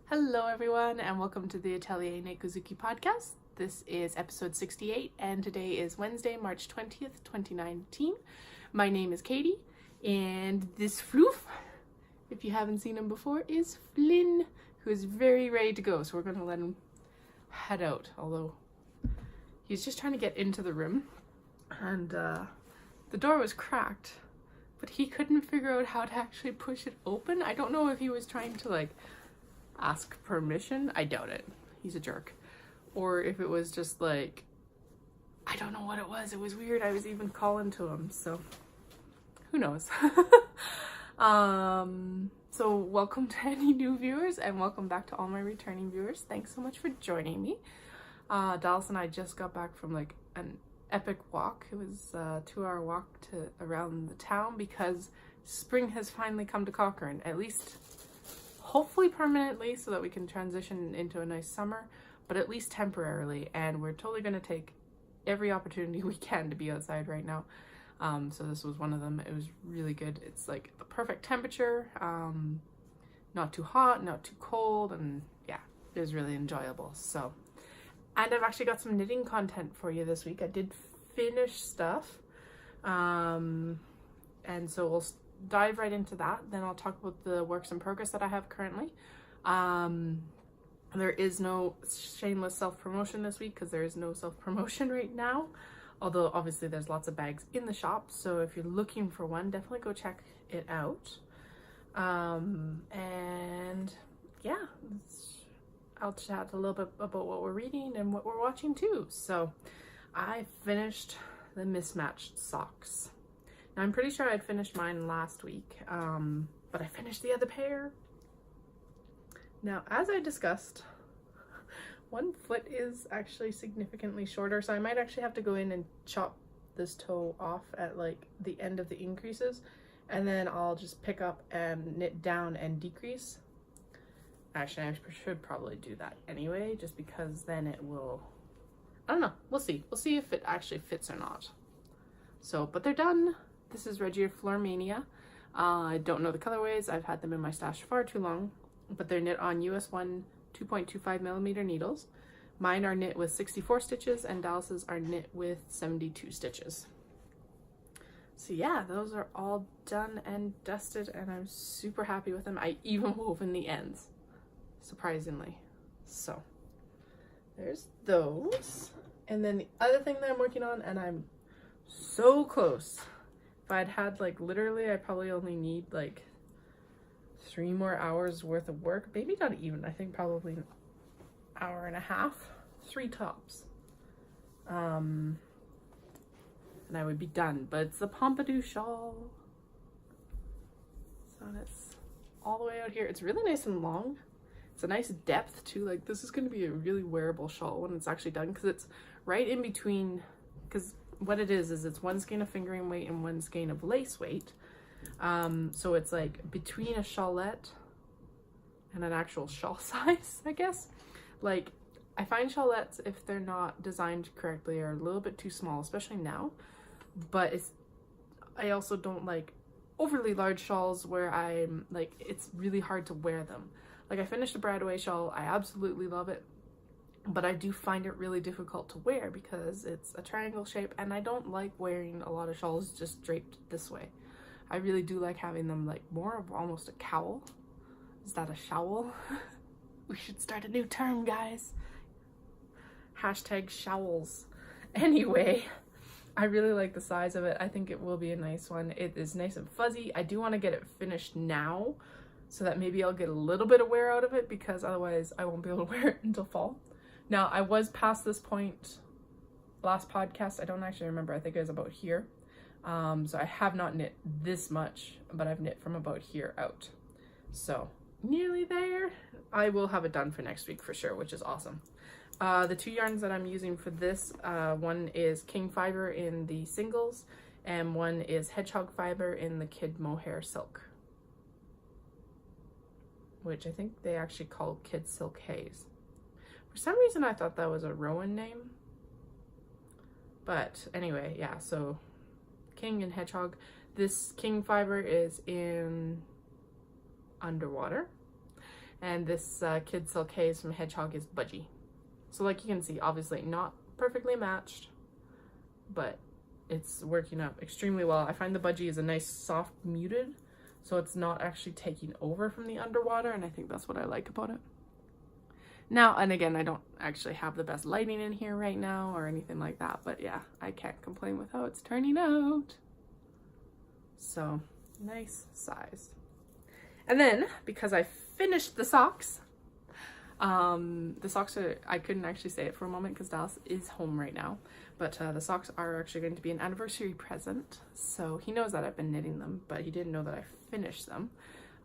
Hello everyone and welcome to the Atelier Nekozuki podcast. This is episode 68 and today is Wednesday, March 20th, 2019. My name is Katie and this floof, if you haven't seen him before, is Flynn, who is very ready to go. So we're going to let him head out, although he's just trying to get into the room and the door was cracked, but he couldn't figure out how to actually push it open. I don't know if he was trying to ask permission. I doubt it. He's a jerk. Or if it was just I don't know what it was. It was weird. I was even calling to him, so who knows. So welcome to any new viewers and welcome back to all my returning viewers. Thanks so much for joining me. Dallas and I just got back from an epic walk. It was a 2-hour walk around the town because spring has finally come to Cochrane, at least hopefully permanently, so that we can transition into a nice summer, but at least temporarily. And we're totally going to take every opportunity we can to be outside right now. So this was one of them. It was really good. It's the perfect temperature, not too hot, not too cold, and yeah, it was really enjoyable. So, and I've actually got some knitting content for you this week. I did finish stuff, and so we'll dive right into that. Then I'll talk about the works in progress that I have currently. There is no shameless self-promotion this week because there is no self-promotion right now, although obviously there's lots of bags in the shop, so if you're looking for one, definitely go check it out. And yeah, I'll chat a little bit about what we're reading and what we're watching too. So I finished the Mismatched Socks. Now, I'm pretty sure I'd finished mine last week, but I finished the other pair. Now, as I discussed, one foot is actually significantly shorter, so I might actually have to go in and chop this toe off at the end of the increases, and then I'll just pick up and knit down and decrease. Actually, I should probably do that anyway, just because then it will, I don't know, we'll see. We'll see if it actually fits or not. So, but they're done. This is Regia Flormania. I don't know the colorways. I've had them in my stash far too long, but they're knit on US 1 2.25 millimeter needles. Mine are knit with 64 stitches and Dallas's are knit with 72 stitches. So yeah, those are all done and dusted and I'm super happy with them. I even wove in the ends, surprisingly. So there's those. And then the other thing that I'm working on, and I'm so close. If I'd had literally, I probably only need 3 more hours worth of work. Maybe not even, I think probably an hour and a half, 3 tops. And I would be done, but it's the Pompidou shawl. So it's all the way out here. It's really nice and long. It's a nice depth too. This is going to be a really wearable shawl when it's actually done, because it's right in between, because what it is it's 1 skein of fingering weight and 1 skein of lace weight. So it's between a shawlette and an actual shawl size, I guess. I find shawlettes, if they're not designed correctly, are a little bit too small, especially now. But I also don't like overly large shawls where I'm it's really hard to wear them. I finished a Bradway shawl. I absolutely love it. But I do find it really difficult to wear because it's a triangle shape and I don't like wearing a lot of shawls just draped this way. I really do like having them more of almost a cowl. Is that a showl? We should start a new term, guys. Hashtag showls. Anyway, I really like the size of it. I think it will be a nice one. It is nice and fuzzy. I do want to get it finished now so that maybe I'll get a little bit of wear out of it, because otherwise I won't be able to wear it until fall. Now, I was past this point last podcast. I don't actually remember. I think it was about here. So I have not knit this much, but I've knit from about here out. So nearly there. I will have it done for next week for sure, which is awesome. The 2 yarns that I'm using for this, one is King Fiber in the singles, and one is Hedgehog Fiber in the Kid Mohair Silk, which I think they actually call Kid Silk Haze. For some reason I thought that was a Rowan name, but anyway, yeah, so King and Hedgehog. This King Fiber is in Underwater, And this Kid Silk Haze from Hedgehog is Budgie. So like you can see, obviously not perfectly matched, but it's working out extremely well. I find the Budgie is a nice soft muted, so it's not actually taking over from the underwater, and I think that's what I like about it. Now, and again, I don't actually have the best lighting in here right now or anything like that, but yeah, I can't complain with how it's turning out. So, nice size. And then, because I finished the socks are, I couldn't actually say it for a moment because Dallas is home right now, but the socks are actually going to be an anniversary present. So he knows that I've been knitting them, but he didn't know that I finished them.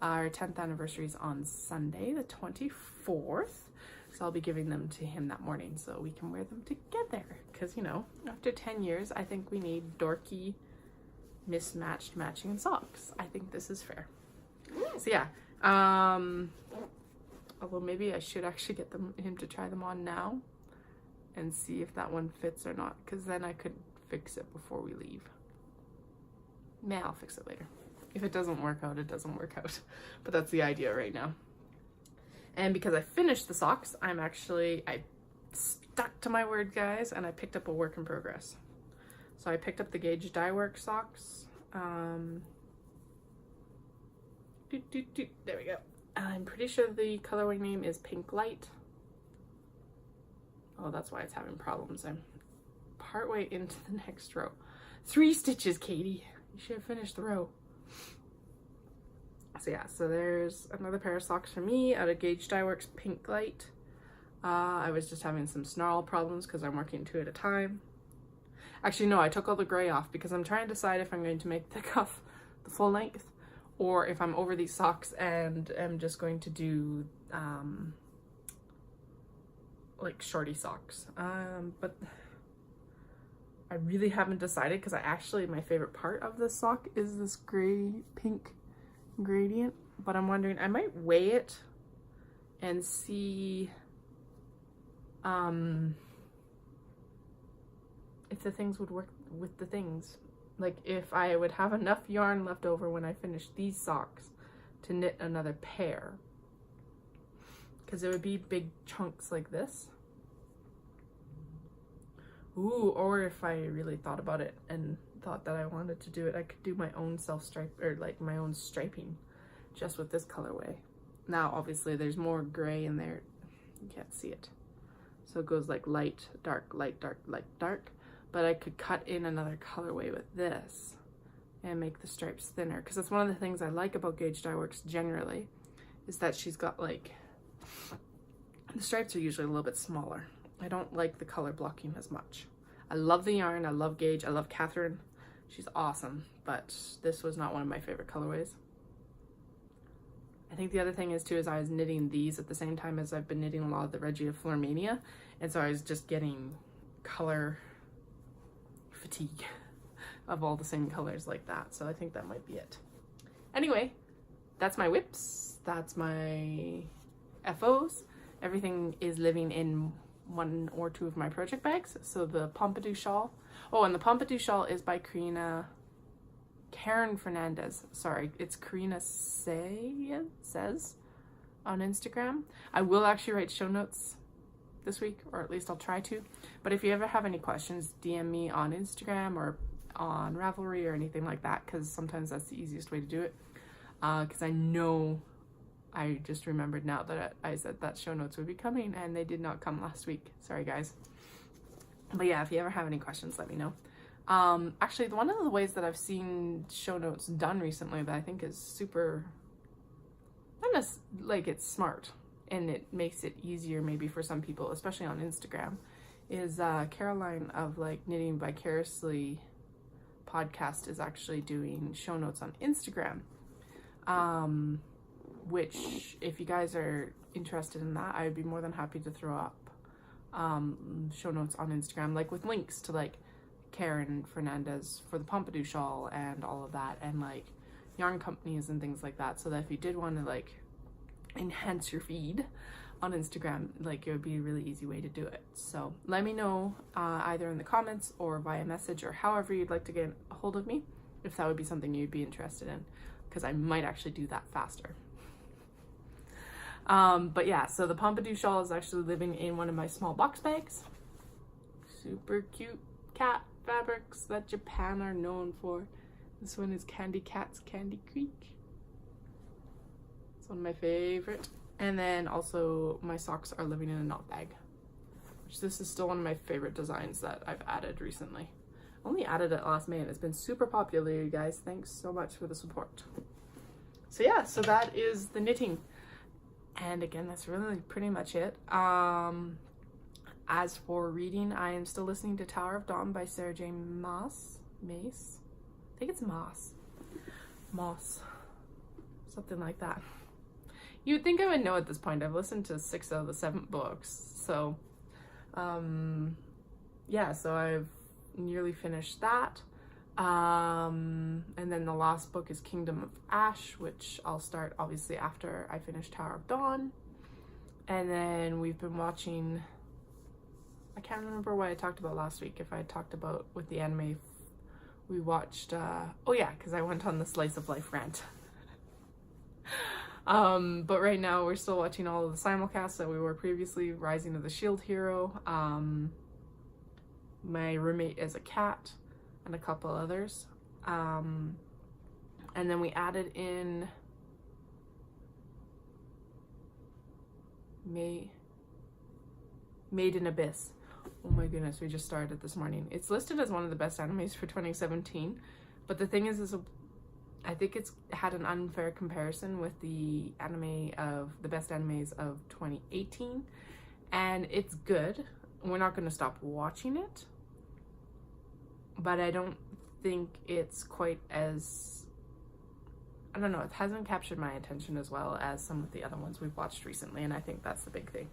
Our 10th anniversary is on Sunday, the 24th. So I'll be giving them to him that morning so we can wear them together. Because, you know, after 10 years, I think we need dorky, mismatched matching socks. I think this is fair. So yeah, although maybe I should actually get him to try them on now and see if that one fits or not, because then I could fix it before we leave. Nah, I'll fix it later. If it doesn't work out, it doesn't work out. But that's the idea right now. And because I finished the socks, I stuck to my word, guys, and I picked up a work in progress. So I picked up the Gauge Dye Works socks. There we go. I'm pretty sure the colorway name is Pink Light. Oh, that's why it's having problems. I'm partway into the next row. 3 stitches, Katie. You should have finished the row. So yeah, so there's another pair of socks for me out of Gauge Dye Works Pink Light. I was just having some snarl problems because I'm working 2 at a time. Actually, no, I took all the gray off because I'm trying to decide if I'm going to make the cuff the full length or if I'm over these socks and I'm just going to do like shorty socks. But I really haven't decided because my favorite part of this sock is this gray pink gradient, but I'm wondering, I might weigh it and see if the things would work with the things. Like if I would have enough yarn left over when I finish these socks to knit another pair, because it would be big chunks like this. Ooh, or if I really thought about it and thought that I wanted to do it, I could do my own self-stripe, or like my own striping just with this colorway. Now obviously there's more gray in there, you can't see it, so it goes like light, dark, light, dark, light, dark, but I could cut in another colorway with this and make the stripes thinner, because that's one of the things I like about Gauge Dye Works generally, is that she's got like, the stripes are usually a little bit smaller. I don't like the color blocking as much. I love the yarn, I love Gauge, I love Catherine. She's awesome, but this was not one of my favorite colorways. I think the other thing is too, is I was knitting these at the same time as I've been knitting a lot of the Regia Flormania, and so I was just getting color fatigue of all the same colors like that, so I think that might be it. Anyway, that's my whips, that's my FOs. Everything is living in 1 or 2 of my project bags. So the Pompidou shawl. Oh, and the Pompidou shawl is by Karen Fernandez. Sorry, it's Karina says on Instagram. I will actually write show notes this week, or at least I'll try to. But if you ever have any questions, DM me on Instagram or on Ravelry or anything like that, because sometimes that's the easiest way to do it. Because I know, I just remembered now that I said that show notes would be coming and they did not come last week. Sorry guys. But yeah, if you ever have any questions, let me know. Actually, one of the ways that I've seen show notes done recently that I think is super, like it's smart and it makes it easier maybe for some people, especially on Instagram, is Caroline of like Knitting Vicariously podcast is actually doing show notes on Instagram. Which, if you guys are interested in that, I would be more than happy to throw up show notes on Instagram, like with links to like Karen Fernandez for the Pompidou shawl and all of that, and like yarn companies and things like that, so that if you did want to like enhance your feed on Instagram, like it would be a really easy way to do it. So let me know either in the comments or via message or however you'd like to get a hold of me, if that would be something you'd be interested in, because I might actually do that faster. But yeah, so the Pompidou shawl is actually living in one of my small box bags. Super cute cat fabrics that Japan are known for. This one is Candy Cat's Candy Creek. It's one of my favorite. And then also my socks are living in a knot bag, which this is still one of my favorite designs that I've added recently. Only added it last May and it's been super popular, you guys. Thanks so much for the support. So yeah, so that is the knitting. And again, that's really pretty much it. As for reading, I am still listening to Tower of Dawn by Sarah J. Maas. Mace? I think it's Moss. Something like that. You'd think I would know at this point. I've listened to 6 out of the 7 books. So, yeah, so I've nearly finished that. And then the last book is Kingdom of Ash, which I'll start obviously after I finish Tower of Dawn. And then we've been watching, I can't remember what I talked about last week. If I talked about with the anime, we watched, oh yeah, because I went on the Slice of Life rant. But right now we're still watching all of the simulcasts that we were previously, Rising of the Shield Hero, My Roommate is a Cat, and a couple others. And then we added in Made in Abyss. Oh my goodness, we just started it this morning. It's listed as one of the best animes for 2017, but the thing is I think it's had an unfair comparison with the anime of the best animes of 2018, and it's good. We're not going to stop watching it, but I don't think it's quite as, I don't know, it hasn't captured my attention as well as some of the other ones we've watched recently, and I think that's the big thing.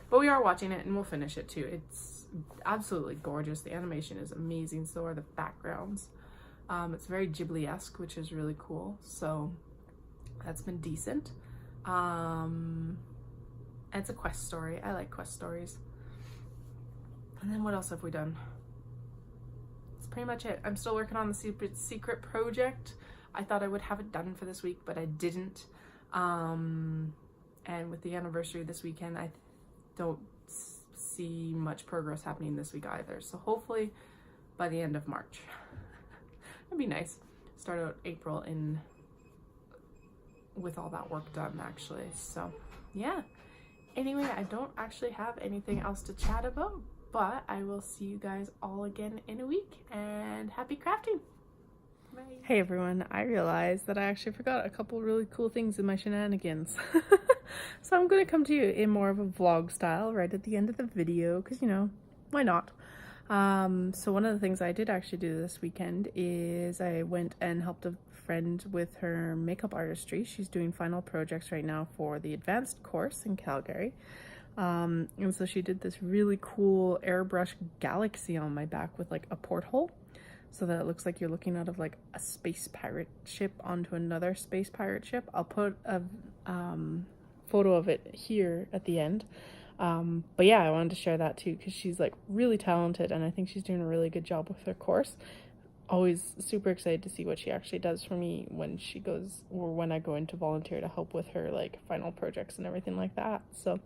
But we are watching it and we'll finish it too. It's absolutely gorgeous. The animation is amazing, so are the backgrounds. It's very Ghibli-esque, which is really cool, so that's been decent. And it's a quest story. I like quest stories. And then what else have we done? That's pretty much it. I'm still working on the secret project. I thought I would have it done for this week, but I didn't. And with the anniversary this weekend, I don't see much progress happening this week either. So hopefully by the end of March. That'd be nice. Start out April with all that work done, actually. So yeah. Anyway, I don't actually have anything else to chat about, but I will see you guys all again in a week, and happy crafting. Bye. Hey everyone, I realized that I actually forgot a couple really cool things in my shenanigans. So I'm going to come to you in more of a vlog style right at the end of the video, because, you know, why not? So one of the things I did actually do this weekend is I went and helped a friend with her makeup artistry. She's doing final projects right now for the advanced course in Calgary. And so she did this really cool airbrush galaxy on my back with like a porthole, so that it looks like you're looking out of like a space pirate ship onto another space pirate ship. I'll put a photo of it here at the end. But yeah, I wanted to share that too, because she's like really talented and I think she's doing a really good job with her course. Always super excited to see what she actually does for me when she goes, or when I go in to volunteer to help with her like final projects and everything like that. So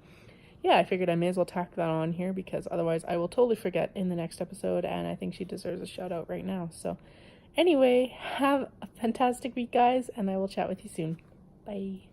yeah, I figured I may as well tack that on here, because otherwise I will totally forget in the next episode, and I think she deserves a shout out right now. So anyway, have a fantastic week, guys, and I will chat with you soon. Bye.